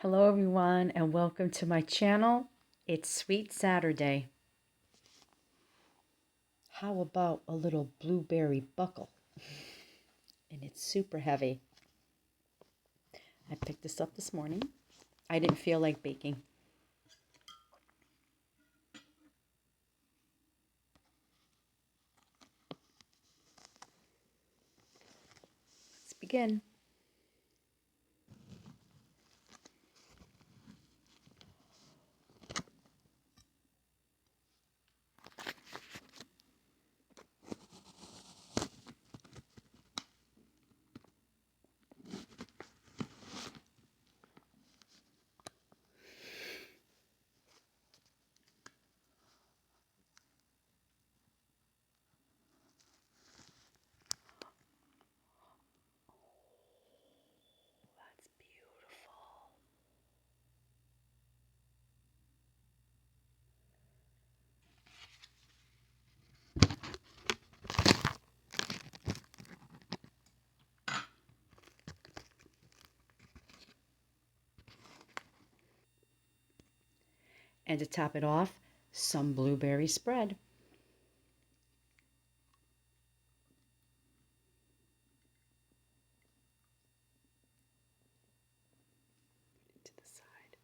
Hello everyone and welcome to my channel. It's Sweet Saturday. How about a little blueberry buckle? And it's super heavy. I picked this up this morning. I didn't feel like baking. Let's begin. That's beautiful. And to top it off, some blueberry spread. To the side.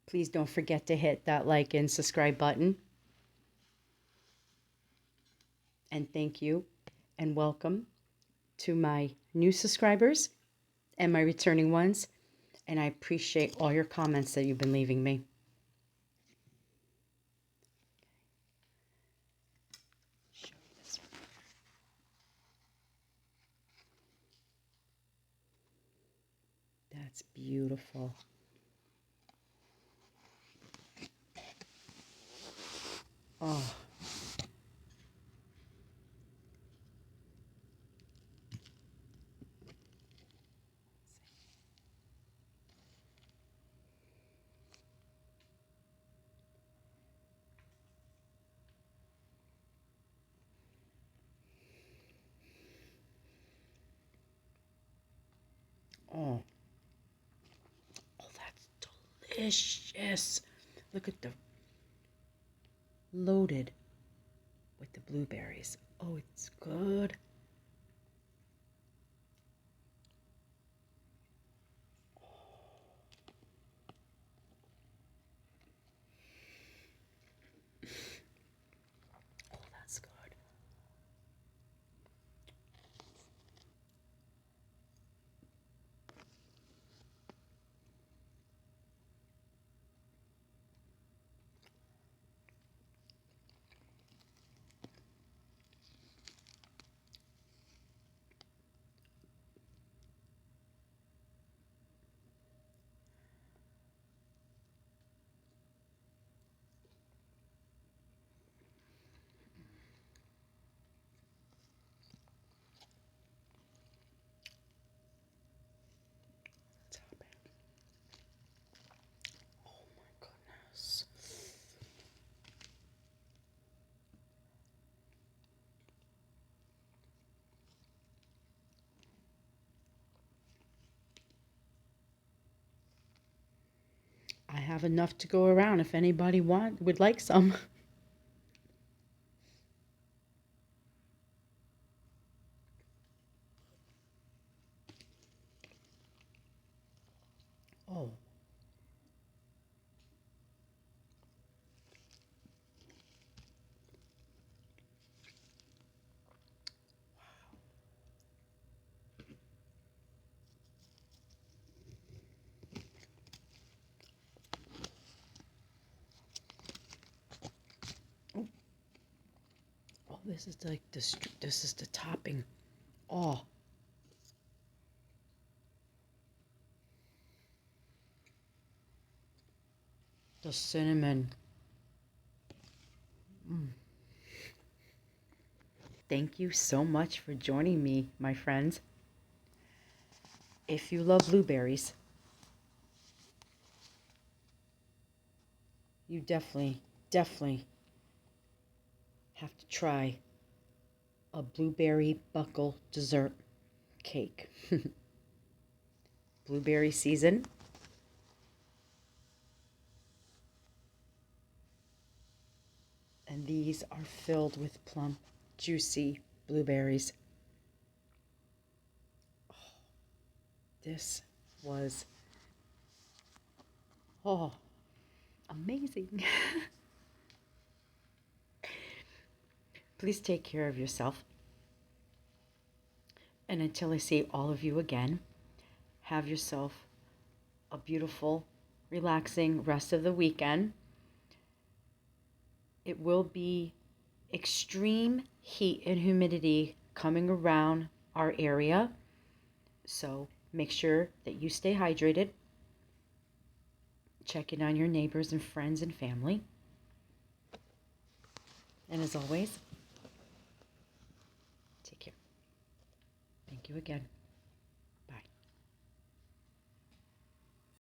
Please don't forget to hit that like and subscribe button. And thank you and welcome to my new subscribers and my returning ones. And I appreciate all your comments that you've been leaving me. Show you this one. That's beautiful. Oh, oh, oh, that's delicious. Look at the loaded with the blueberries. Oh, it's good. Oh, that's good. Topping. Oh my goodness. I have enough to go around if anybody would like some. Oh, oh, this is like this is the topping. Oh, the cinnamon. Mm. Thank you so much for joining me, my friends. If you love blueberries, you definitely have to try a blueberry buckle dessert. cake. Blueberry season. And these are filled with plump, juicy blueberries. Oh, this was, amazing. Please take care of yourself. And until I see all of you again, have yourself a beautiful, relaxing rest of the weekend. It will be extreme heat and humidity coming around our area. So make sure that you stay hydrated. Check in on your neighbors and friends and family. And as always, take care. Thank you again.